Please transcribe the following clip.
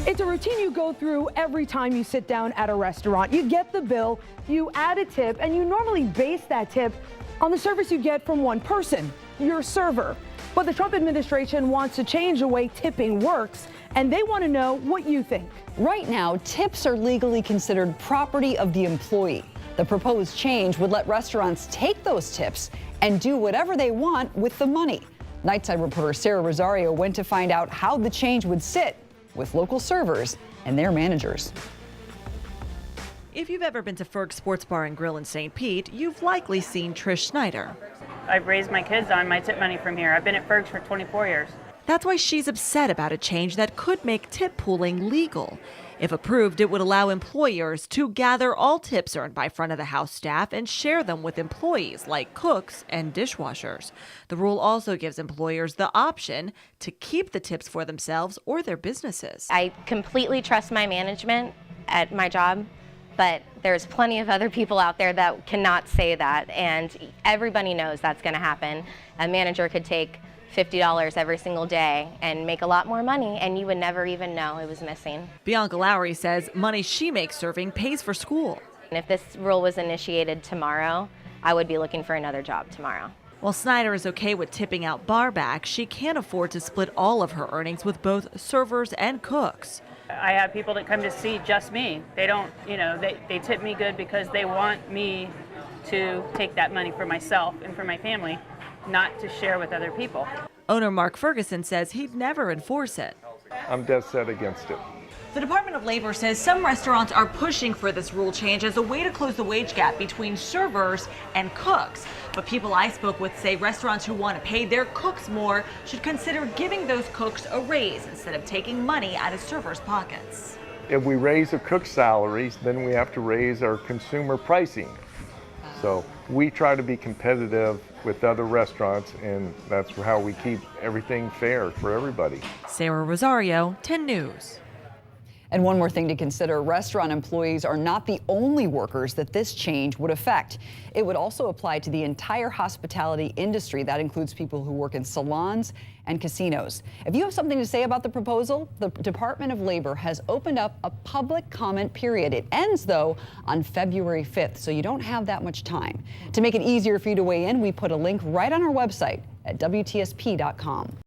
It's a routine you go through every time you sit down at a restaurant. You get the bill, you add a tip, and you normally base that tip on the service you get from one person, your server. But the Trump administration wants to change the way tipping works, and they want to know what you think. Right now, tips are legally considered property of the employee. The proposed change would let restaurants take those tips and do whatever they want with the money. Nightside reporter Sarah Rosario went to find out how the change would sit with local servers and their managers. If you've ever been to Ferg Sports Bar and Grill in St. Pete, you've likely seen Trish Snyder. I've raised my kids on my tip money from here. I've been at Ferg's for 24 years. That's why she's upset about a change that could make tip pooling legal. If approved, it would allow employers to gather all tips earned by front of the house staff and share them with employees like cooks and dishwashers. The rule also gives employers the option to keep the tips for themselves or their businesses. I completely trust my management at my job, but there's plenty of other people out there that cannot say that, and everybody knows that's going to happen. A manager could take $50 every single day and make a lot more money, and you would never even know it was missing. Bianca Lowry says money she makes serving pays for school. And if this rule was initiated tomorrow, I would be looking for another job tomorrow. While Snyder is okay with tipping out bar back, she can't afford to split all of her earnings with both servers and cooks. I have people that come to see just me. They don't, they tip me good because they want me to take that money for myself and for my family, not to share with other people. Owner Mark Ferguson says he'd never enforce it. I'm dead set against it. The Department of Labor says some restaurants are pushing for this rule change as a way to close the wage gap between servers and cooks. But people I spoke with say restaurants who want to pay their cooks more should consider giving those cooks a raise instead of taking money out of servers' pockets. If we raise the cook salaries, then we have to raise our consumer pricing. So we try to be competitive with other restaurants, and that's how we keep everything fair for everybody. Sarah Rosario, 10 News. And one more thing to consider, restaurant employees are not the only workers that this change would affect. It would also apply to the entire hospitality industry. That includes people who work in salons and casinos. If you have something to say about the proposal, the Department of Labor has opened up a public comment period. It ends, though, on February 5th, so you don't have that much time. To make it easier for you to weigh in, we put a link right on our website at WTSP.com.